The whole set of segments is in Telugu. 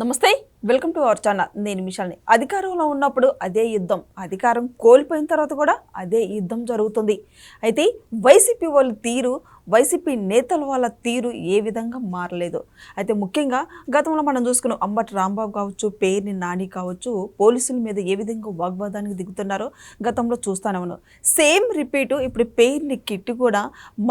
నమస్తే, వెల్కమ్ టు అవర్ ఛానల్. నేను మిషల్ని. అధికారంలో ఉన్నప్పుడు అదే యుద్ధం, అధికారం కోల్పోయిన తర్వాత కూడా అదే యుద్ధం జరుగుతుంది. అయితే వైసీపీ వాళ్ళ తీరు, వైసీపీ నేతల వాళ్ళ తీరు ఏ విధంగా మారలేదు. అయితే ముఖ్యంగా గతంలో మనం చూసుకున్నాం, అంబటి రాంబాబు కావచ్చు, పేర్ని నాని కావచ్చు, పోలీసుల మీద ఏ విధంగా వాగ్వాదానికి దిగుతున్నారో గతంలో చూస్తూనే ఉన్నాం. సేమ్ రిపీటు ఇప్పుడు పేర్ని కిట్టు కూడా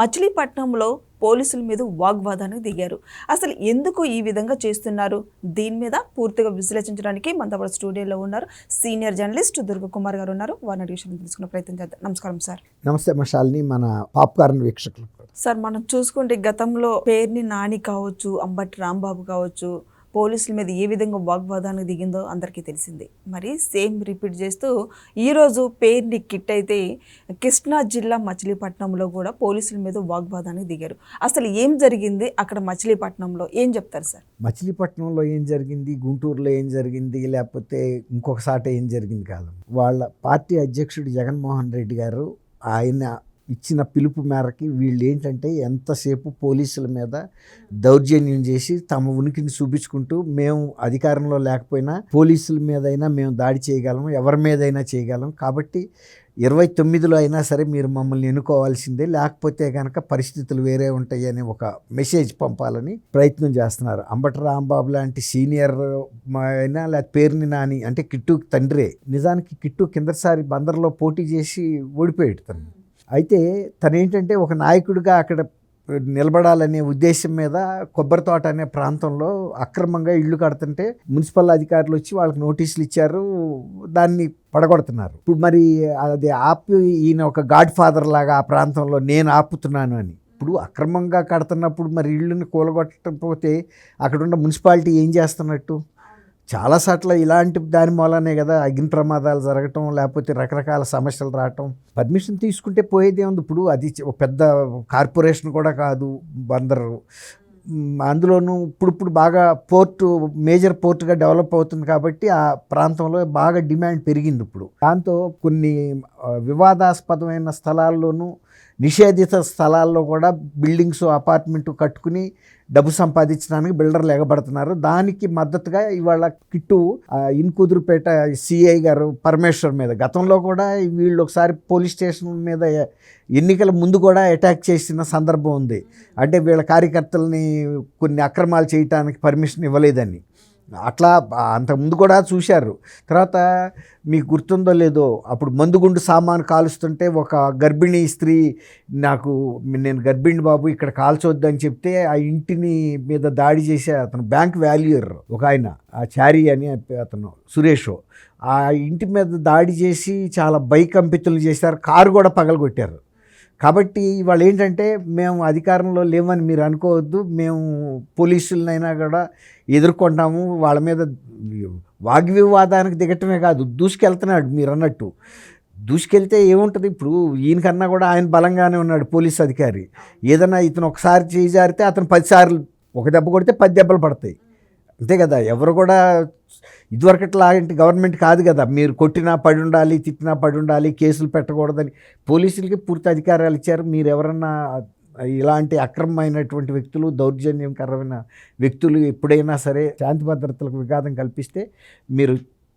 మచిలీపట్నంలో పోలీసుల మీద వాగ్వాదానికి దిగారు. అసలు ఎందుకు ఈ విధంగా చేస్తున్నారు? దీని మీద పూర్తిగా విశ్లేషించడానికి మనతో స్టూడియోలో ఉన్నారు సీనియర్ జర్నలిస్ట్ దుర్గకుమార్ గారు ఉన్నారు. వారిని విషయం తెలుసుకునే ప్రయత్నం చేద్దాం. నమస్కారం సార్. నమస్తే మషాల్ని, మన పాప్కార్న్ వీక్షకులు. సార్, మనం చూసుకుంటే గతంలో పేర్ని నాని కావచ్చు, అంబటి రాంబాబు కావచ్చు, పోలీసుల మీద ఏ విధంగా వాగ్వాదానికి దిగిందో అందరికీ తెలిసిందే. మరి సేమ్ రిపీట్ చేస్తూ ఈరోజు పేర్ని కిట్ అయితే కృష్ణా జిల్లా మచిలీపట్నంలో కూడా పోలీసుల మీద వాగ్వాదానికి దిగారు. అసలు ఏం జరిగింది అక్కడ మచిలీపట్నంలో? ఏం చెప్తారు సార్? మచిలీపట్నంలో ఏం జరిగింది, గుంటూరులో ఏం జరిగింది, లేకపోతే ఇంకొకసాట ఏం జరిగింది కాదు. వాళ్ళ పార్టీ అధ్యక్షుడు జగన్మోహన్ రెడ్డి గారు ఆయన ఇచ్చిన పిలుపు మేరకి వీళ్ళు ఏంటంటే ఎంతసేపు పోలీసుల మీద దౌర్జన్యం చేసి తమ ఉనికిని చూపించుకుంటూ, మేము అధికారంలో లేకపోయినా పోలీసుల మీదైనా మేము దాడి చేయగలం, ఎవరి మీదైనా చేయగలం, కాబట్టి 29లో అయినా సరే మీరు మమ్మల్ని ఎన్నుకోవాల్సిందే, లేకపోతే కనుక పరిస్థితులు వేరే ఉంటాయి అనే ఒక మెసేజ్ పంపాలని ప్రయత్నం చేస్తున్నారు. అంబటి రాంబాబు లాంటి సీనియర్ అయినా, లేకపోతే పేర్ని నాని అంటే కిట్టుకి తండ్రే. నిజానికి కిట్టు కిందసారి బందర్లో పోటీ చేసి ఓడిపోయాడు తను. అయితే తనేంటంటే ఒక నాయకుడిగా అక్కడ నిలబడాలనే ఉద్దేశం మీద కొబ్బరి తోట అనే ప్రాంతంలో అక్రమంగా ఇళ్ళు కడుతుంటే మున్సిపల్ అధికారులు వచ్చి వాళ్ళకి నోటీసులు ఇచ్చారు, దాన్ని పడగొడుతున్నారు. ఇప్పుడు మరి అది ఆపి ఈయన ఒక గాడ్ ఫాదర్ లాగా ఆ ప్రాంతంలో నేను ఆపుతున్నాను అని. ఇప్పుడు అక్రమంగా కడుతున్నప్పుడు మరి ఇళ్ళని కూలగొట్టకపోతే అక్కడున్న మున్సిపాలిటీ ఏం చేస్తున్నట్టు? చాలాసార్లు ఇలాంటి దాని మూలనే కదా అగ్ని ప్రమాదాలు జరగటం, లేకపోతే రకరకాల సమస్యలు రావటం. పర్మిషన్ తీసుకుంటే పోయేదే ఉంది. ఇప్పుడు అది పెద్ద కార్పొరేషన్ కూడా కాదు బందరు, అందులోనూ ఇప్పుడు బాగా పోర్టు, మేజర్ పోర్టుగా డెవలప్ అవుతుంది కాబట్టి ఆ ప్రాంతంలో బాగా డిమాండ్ పెరిగింది. ఇప్పుడు దాంతో కొన్ని వివాదాస్పదమైన స్థలాల్లోనూ, నిషేధిత స్థలాల్లో కూడా బిల్డింగ్స్, అపార్ట్మెంట్ కట్టుకుని డబ్బు సంపాదించడానికి బిల్డర్లు ఎగబడుతున్నారు. దానికి మద్దతుగా ఇవాళ కిట్టు ఇన్కుదురుపేట సిఐ గారు పరమేశ్వర్ మీద, గతంలో కూడా వీళ్ళు ఒకసారి పోలీస్ స్టేషన్ మీద ఎన్నికల ముందు కూడా అటాక్ చేసిన సందర్భం ఉంది. అంటే వీళ్ళ కార్యకర్తలని కొన్ని అక్రమాలు చేయటానికి పర్మిషన్ ఇవ్వలేదని. అట్లా అంతకుముందు కూడా చూశారు. తర్వాత మీకు గుర్తుందో లేదో, అప్పుడు మందుగుండు సామాను కాలుస్తుంటే ఒక గర్భిణీ స్త్రీ, నేను గర్భిణి బాబు ఇక్కడ కాల్చొద్దని చెప్తే ఆ ఇంటిని మీద దాడి చేసే అతను బ్యాంక్ వాల్యూయర్ ఒక ఆయన, ఆ చారీ అని అతను సురేష్, ఆ ఇంటి మీద దాడి చేసి చాలా భయకంపితులు చేశారు, కారు కూడా పగలగొట్టారు. కాబట్టి వాళ్ళు ఏంటంటే మేము అధికారంలో లేవని మీరు అనుకోవద్దు, మేము పోలీసులనైనా కూడా ఎదుర్కొంటాము, వాళ్ళ మీద వాగ్వివాదానికి దిగటమే కాదు దూసుకెళ్తున్నాడు. మీరు అన్నట్టు దూసుకెళ్తే ఏముంటుంది? ఇప్పుడు ఈయనకన్నా కూడా ఆయన బలంగానే ఉన్నాడు పోలీస్ అధికారి. ఏదైనా ఇతను ఒకసారి చేజారితే అతను 10 సార్లు, ఒక దెబ్బ కొడితే 10 దెబ్బలు పడతాయి, అంతే కదా. ఎవరు కూడా ఇదివరకట్లాంటి గవర్నమెంట్ కాదు కదా, మీరు కొట్టినా పడి ఉండాలి, తిట్టినా పడి ఉండాలి, కేసులు పెట్టకూడదని పోలీసులకి పూర్తి అధికారాలు ఇచ్చారు. మీరు ఎవరన్నా ఇలాంటి అక్రమమైనటువంటి వ్యక్తులు, దౌర్జన్యకరమైన వ్యక్తులు ఎప్పుడైనా సరే శాంతి భద్రతలకు విఘాతం కల్పిస్తే మీరు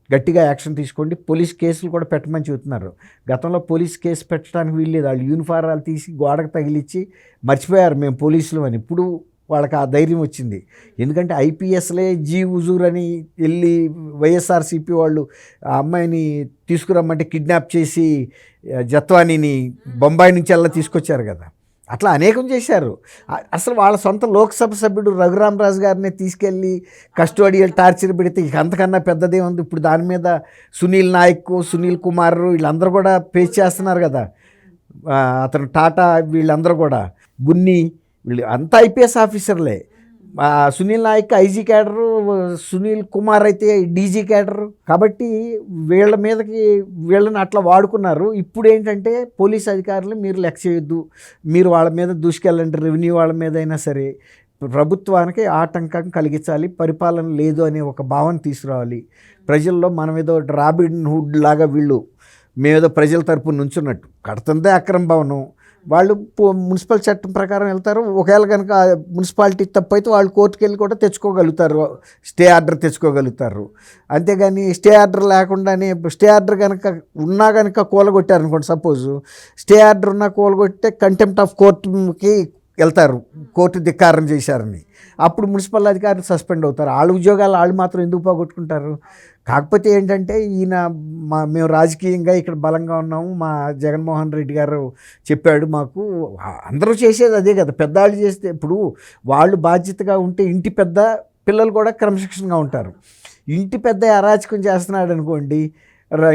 గట్టిగా యాక్షన్ తీసుకోండి, పోలీస్ కేసులు కూడా పెట్టమని చెబుతున్నారు. గతంలో పోలీస్ కేసు పెట్టడానికి వీల్లేదు, వాళ్ళు యూనిఫారాలు తీసి గోడకు తగిలిచ్చి మర్చిపోయారు మేము పోలీసులు అని. ఇప్పుడు వాళ్ళకి ఆ ధైర్యం వచ్చింది. ఎందుకంటే ఐపీఎస్లే జీ హుజూర్ అని వెళ్ళి వైఎస్ఆర్సీపీ వాళ్ళు ఆ అమ్మాయిని తీసుకురమ్మంటే కిడ్నాప్ చేసి జత్వానీని బొంబాయి నుంచి అలా తీసుకొచ్చారు కదా. అట్లా అనేకం చేశారు. అసలు వాళ్ళ సొంత లోక్సభ సభ్యుడు రఘురామరాజు గారిని తీసుకెళ్ళి కస్టోడియల్ టార్చర్ పెడితే ఇక అంతకన్నా పెద్దదే ఉంది. ఇప్పుడు దాని మీద సునీల్ నాయక్, సునీల్ కుమార్ వీళ్ళందరూ కూడా ఫేస్ చేస్తున్నారు కదా. అతను టాటా వీళ్ళందరూ కూడా, గున్ని వీళ్ళు అంతా ఐపీఎస్ ఆఫీసర్లే. సునీల్ నాయక్ ఐజీ క్యాడరు, సునీల్ కుమార్ అయితే డీజీ క్యాడరు. కాబట్టి వీళ్ళని అట్లా వాడుకున్నారు. ఇప్పుడు ఏంటంటే పోలీస్ అధికారులు మీరు లెక్క చేయొద్దు, మీరు వాళ్ళ మీద దూసుకెళ్ళండి, రెవెన్యూ వాళ్ళ మీద అయినా సరే ప్రభుత్వానికి ఆటంకం కలిగించాలి, పరిపాలన లేదు అనే ఒక భావన తీసుకురావాలి ప్రజల్లో. మనం ఏదో రాబిన్ హుడ్ లాగా వీళ్ళు మేమేదో ప్రజల తరపున నుంచున్నట్టు, కడుతుందే అక్రమ భవనం, వాళ్ళు మున్సిపల్ చట్టం ప్రకారం వెళ్తారు. ఒకవేళ కనుక మున్సిపాలిటీ తప్పు అయితే వాళ్ళు కోర్టుకు వెళ్ళి కూడా తెచ్చుకోగలుగుతారు, స్టే ఆర్డర్ తెచ్చుకోగలుగుతారు. అంతేగాని స్టే ఆర్డర్ లేకుండానే స్టే ఆర్డర్ కనుక ఉన్నా కనుక కూలగొట్టారనుకోండి, సపోజు స్టే ఆర్డర్ ఉన్నా కూలగొట్టే కంటెంప్ట్ ఆఫ్ కోర్టుకి వెళ్తారు, కోర్టు ధిక్కారం చేశారని. అప్పుడు మున్సిపల్ అధికారులు సస్పెండ్ అవుతారు. వాళ్ళ ఉద్యోగాలు వాళ్ళు మాత్రం ఎందుకు పోగొట్టుకుంటారు? కాకపోతే ఏంటంటే ఈయన మేము రాజకీయంగా ఇక్కడ బలంగా ఉన్నాము, మా జగన్మోహన్ రెడ్డి గారు చెప్పాడు మాకు, అందరూ చేసేది అదే కదా. పెద్దవాళ్ళు చేస్తే ఇప్పుడు వాళ్ళు బాధ్యతగా ఉంటే ఇంటి పెద్ద పిల్లలు కూడా క్రమశిక్షణగా ఉంటారు. ఇంటి పెద్ద అరాచకం చేస్తున్నాడు అనుకోండి,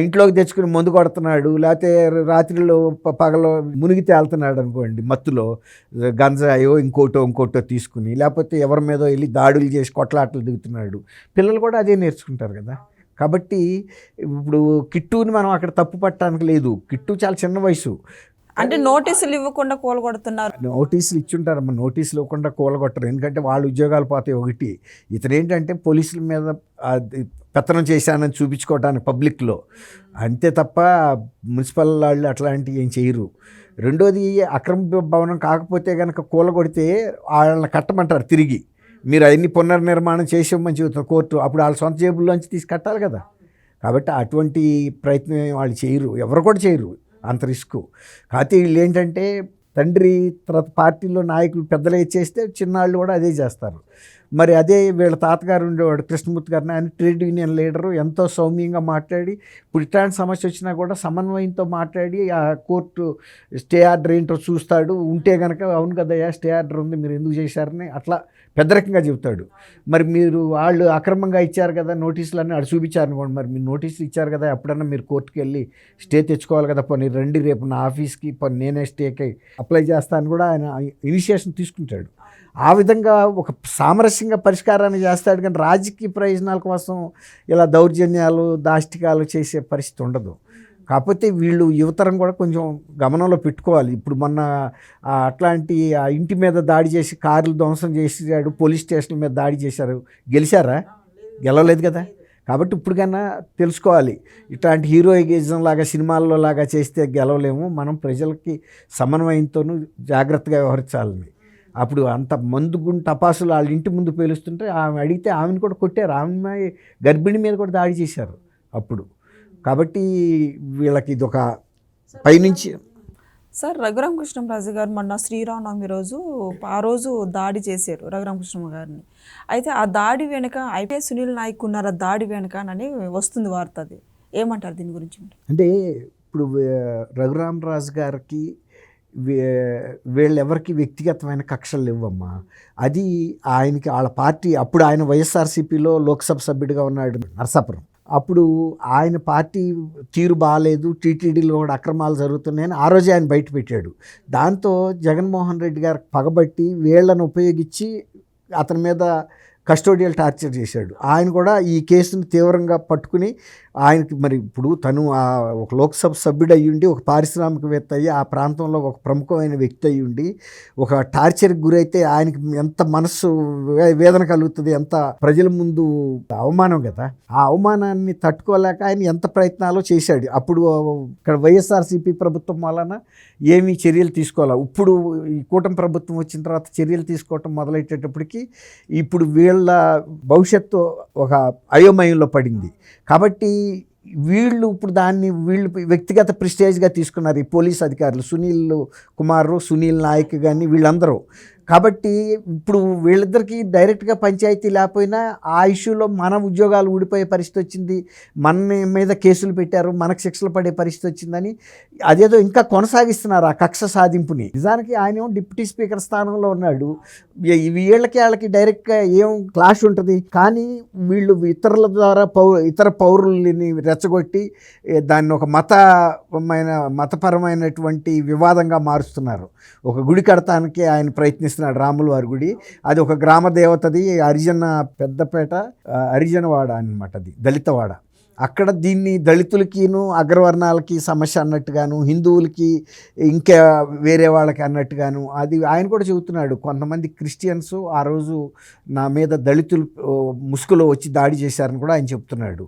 ఇంట్లోకి తెచ్చుకుని మందు కొడుతున్నాడు, లేకపోతే రాత్రిలో పగలో మునిగి తేలుతున్నాడు అనుకోండి, మత్తులో గంజాయో ఇంకోటో తీసుకుని, లేకపోతే ఎవరి మీదో వెళ్ళి దాడులు చేసి కొట్లాటలు దిగుతున్నాడు, పిల్లలు కూడా అదే నేర్చుకుంటారు కదా. కాబట్టి ఇప్పుడు కిట్టుని మనం అక్కడ తప్పు పట్టడానికి లేదు. కిట్టు చాలా చిన్న వయసు. అంటే నోటీసులు ఇవ్వకుండా కూలగొడుతున్నారు. నోటీసులు ఇచ్చుంటారమ్మా, నోటీసులు ఇవ్వకుండా కూలగొట్టరు. ఎందుకంటే వాళ్ళ ఉద్యోగాలు పోతాయి. ఒకటి ఇతను ఏంటంటే పోలీసుల మీద పెత్తనం చేశానని చూపించుకోవటానికి పబ్లిక్లో, అంతే తప్ప మున్సిపల్ వాళ్ళు అట్లాంటివి ఏం చేయరు. రెండోది, అక్రమ భవనం కాకపోతే కనుక కూలగొడితే వాళ్ళని కట్టమంటారు తిరిగి, మీరు అవన్నీ పునర్నిర్మాణం చేసేమని చెబుతారు కోర్టు. అప్పుడు వాళ్ళ సొంత జేబుల్లోంచి తీసి కట్టాలి కదా. కాబట్టి అటువంటి ప్రయత్నం వాళ్ళు చేయరు, ఎవరు కూడా చేయరు అంత రిస్క్. కాకపోతే వీళ్ళు ఏంటంటే తండ్రి తర్వాత పార్టీలో నాయకులు పెద్దలు చేస్తే చిన్నాళ్ళు కూడా అదే చేస్తారు. మరి అదే వీళ్ళ తాతగారు ఉండేవాడు కృష్ణమూర్తి గారిని, ఆయన ట్రేడ్ యూనియన్ లీడరు, ఎంతో సౌమ్యంగా మాట్లాడి ఇప్పుడు ఇట్లాంటి సమస్య వచ్చినా కూడా సమన్వయంతో మాట్లాడి ఆ కోర్టు స్టే ఆర్డర్ ఏంటో చూస్తాడు. ఉంటే కనుక అవును కదయ్యా స్టే ఆర్డర్ ఉంది మీరు ఎందుకు చేశారని అట్లా పెద్దరికంగా చెబుతాడు. మరి మీరు వాళ్ళు అక్రమంగా ఇచ్చారు కదా నోటీసులు అన్నీ అటు చూపించారనుకోండి, మరి మీరు నోటీసులు ఇచ్చారు కదా, ఎప్పుడన్నా మీరు కోర్టుకు వెళ్ళి స్టే తెచ్చుకోవాలి కదా, పోనీ రండి రేపు నా ఆఫీస్కి, పోనీ నేనే స్టేకి అప్లై చేస్తాను కూడా ఆయన ఇనిషియేషన్ తీసుకుంటాడు. ఆ విధంగా ఒక సామరస్యంగా పరిష్కారాన్ని చేస్తాడు. కానీ రాజకీయ ప్రయోజనాల కోసం ఇలా దౌర్జన్యాలు దాష్టికాలు చేసే పరిస్థితి ఉండదు. కాకపోతే వీళ్ళు యువతరం కూడా కొంచెం గమనంలో పెట్టుకోవాలి. ఇప్పుడు మొన్న అట్లాంటి ఆ ఇంటి మీద దాడి చేసి కార్లు ధ్వంసం చేసాడు, పోలీస్ స్టేషన్ల మీద దాడి చేశారు, గెలిచారా? గెలవలేదు కదా. కాబట్టి ఇప్పుడు కన్నా తెలుసుకోవాలి, ఇట్లాంటి హీరోయిజం లాగా సినిమాల్లో లాగా చేస్తే గెలవలేము, మనం ప్రజలకి సమన్వయంతోనూ జాగ్రత్తగా వ్యవహరించాలని. అప్పుడు అంత మందుగుండు టపాసులు వాళ్ళ ఇంటి ముందు పేలుస్తుంటే ఆమె అడిగితే ఆమెను కూడా కొట్టారు, ఆమె గర్భిణి మీద కూడా దాడి చేశారు అప్పుడు. కాబట్టి వీళ్ళకి ఇది ఒక పైనుంచి. సార్, రఘురామకృష్ణరాజు గారు మొన్న శ్రీరామనవమి రోజు ఆ రోజు దాడి చేశారు రఘురామకృష్ణ గారిని. అయితే ఆ దాడి వెనుక ఐపీఎస్ సునీల్ నాయక్ ఉన్నారు, ఆ దాడి వెనుక అని వస్తుంది వార్త. అది ఏమంటారు దీని గురించి? అంటే ఇప్పుడు రఘురామరాజు గారికి వీళ్ళెవరికి వ్యక్తిగతమైన కక్షలు లేవమ్మా. అది ఆయనకి వాళ్ళ పార్టీ, అప్పుడు ఆయన వైఎస్ఆర్సీపీలో లోక్సభ సభ్యుడిగా ఉన్నాడు నరసాపురం. అప్పుడు ఆయన పార్టీ తీరు బాగాలేదు, టీటీడీలో కూడా అక్రమాలు జరుగుతున్నాయని ఆ రోజే ఆయన బయట పెట్టాడు. దాంతో జగన్మోహన్ రెడ్డి గారు పగబట్టి వీళ్ళను ఉపయోగించి అతని మీద కస్టోడియల్ టార్చర్ చేశాడు. ఆయన కూడా ఈ కేసును తీవ్రంగా పట్టుకుని ఆయనకి మరి ఇప్పుడు తను ఒక లోక్సభ సభ్యుడు అయ్యుండి, ఒక పారిశ్రామికవేత్త అయ్యి, ఆ ప్రాంతంలో ఒక ప్రముఖమైన వ్యక్తి అయ్యుండి ఒక టార్చర్కి గురైతే ఆయనకి ఎంత మనస్సు వేదన కలుగుతుంది, ఎంత ప్రజల ముందు అవమానం కదా. ఆ అవమానాన్ని తట్టుకోలేక ఆయన ఎంత ప్రయత్నాలు చేశాడు. అప్పుడు ఇక్కడ వైఎస్ఆర్సీపీ ప్రభుత్వం వలన ఏమీ చర్యలు తీసుకోవాలి. ఇప్పుడు ఈ కూటమి ప్రభుత్వం వచ్చిన తర్వాత చర్యలు తీసుకోవటం మొదలెట్టేటప్పటికి ఇప్పుడు వీళ్ళ భవిష్యత్తు ఒక అయోమయంలో పడింది. కాబట్టి వీళ్ళు ఇప్పుడు దాన్ని వ్యక్తిగత ప్రిస్టేజ్గా తీసుకున్నారు ఈ పోలీస్ అధికారులు, సునీల్ కుమార్, సునీల్ నాయక్ కానీ వీళ్ళందరూ. కాబట్టి ఇప్పుడు వీళ్ళిద్దరికీ డైరెక్ట్గా పంచాయతీ లేకపోయినా ఆ ఇష్యూలో మన ఉద్యోగాలు ఊడిపోయే పరిస్థితి వచ్చింది, మన మీద కేసులు పెట్టారు, మనకు శిక్షలు పడే పరిస్థితి వచ్చిందని అదేదో ఇంకా కొనసాగిస్తున్నారు ఆ కక్ష సాధింపుని. నిజానికి ఆయన డిప్యూటీ స్పీకర్ స్థానంలో ఉన్నాడు. వాళ్ళకి డైరెక్ట్గా ఏం క్లాష్ ఉంటుంది, కానీ వీళ్ళు ఇతరుల ద్వారా ఇతర పౌరుల్ని రెచ్చగొట్టి దాన్ని ఒక మతపరమైనటువంటి వివాదంగా మారుస్తున్నారు. ఒక గుడి కడతానికి ఆయన ప్రయత్నిస్తున్నారు, రాముల వారి గుడి. అది ఒక గ్రామ దేవతది, హరిజన పెద్దపేట హరిజనవాడ అన్నమాట, అది దళితవాడ. అక్కడ దీన్ని దళితులకిను అగ్రవర్ణాలకి సమస్య అన్నట్టుగాను, హిందువులకి ఇంకా వేరే వాళ్ళకి అన్నట్టుగాను అది ఆయన కూడా చెబుతున్నాడు. కొంతమంది క్రిస్టియన్స్ ఆ రోజు నా మీద దళితులు ముసుగులో వచ్చి దాడి చేశారని కూడా ఆయన చెప్తున్నాడు.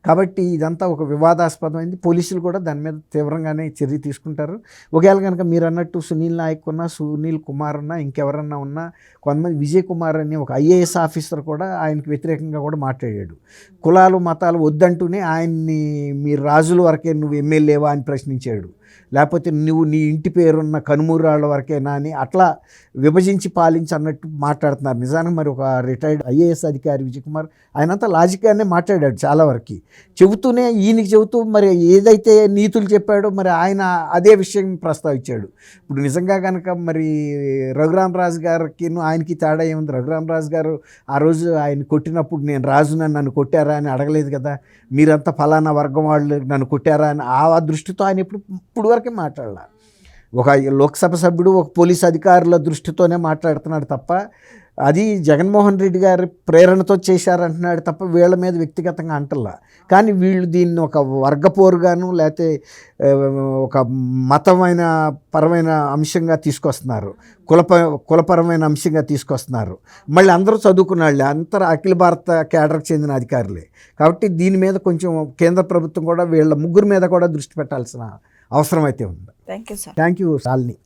కాబట్టి ఇదంతా ఒక వివాదాస్పదమైంది. పోలీసులు కూడా దాని మీద తీవ్రంగానే చర్య తీసుకుంటారు. ఒకవేళ కనుక మీరు అన్నట్టు సునీల్ నాయక్ ఉన్నా, సునీల్ కుమార్ ఉన్నా, ఇంకెవరన్నా ఉన్నా, కొంతమంది విజయ్ కుమార్ అని ఒక ఐఏఎస్ ఆఫీసర్ కూడా ఆయనకు వ్యతిరేకంగా కూడా మాట్లాడాడు. కులాలు మతాలు వద్దంటూనే ఆయన్ని మీరు రాజుల వరకే నువ్వు ఎమ్మెల్యేవా అని ప్రశ్నించాడు. లేకపోతే నువ్వు నీ ఇంటి పేరున్న కనుమూరాళ్ళ వరకేనా అని అట్లా విభజించి పాలించి అన్నట్టు మాట్లాడుతున్నారు. నిజానికి మరి ఒక రిటైర్డ్ ఐఏఎస్ అధికారి విజయ్ కుమార్ ఆయనంతా లాజిక్గానే మాట్లాడాడు చాలా వరకు. చెబుతూనే ఈయనకి చెబుతూ మరి ఏదైతే నీతులు చెప్పాడో మరి ఆయన అదే విషయం ప్రస్తావించాడు. ఇప్పుడు నిజంగా కనుక మరి రఘురామరాజు గారికి ఆయనకి తేడా ఏముంది? రఘురామరాజు గారు ఆ రోజు ఆయన కొట్టినప్పుడు నేను రాజునని నన్ను కొట్టారా అని అడగలేదు కదా. మీరంతా ఫలానా వర్గం వాళ్ళు నన్ను కొట్టారా అని ఆ దృష్టితో ఆయన ఇప్పుడు వరకే మాట్లాడాల. ఒక లోక్సభ సభ్యుడు ఒక పోలీస్ అధికారుల దృష్టితోనే మాట్లాడుతున్నాడు తప్ప అది జగన్మోహన్ రెడ్డి గారి ప్రేరణతో చేశారంటున్నాడు తప్ప వీళ్ళ మీద వ్యక్తిగతంగా అంటల్లా. కానీ వీళ్ళు దీన్ని ఒక వర్గపోరుగాను లేకపోతే ఒక మతమైన పరమైన అంశంగా తీసుకొస్తున్నారు, కులపరమైన అంశంగా తీసుకొస్తున్నారు. మళ్ళీ అందరూ చదువుకున్న వాళ్ళే, అఖిల భారత కేడర్కి చెందిన అధికారులే. కాబట్టి దీని మీద కొంచెం కేంద్ర ప్రభుత్వం కూడా వీళ్ళ ముగ్గురు మీద కూడా దృష్టి పెట్టాల్సిన అవసరం అయితే ఉంది. Thank you sir. Thank you Shalini.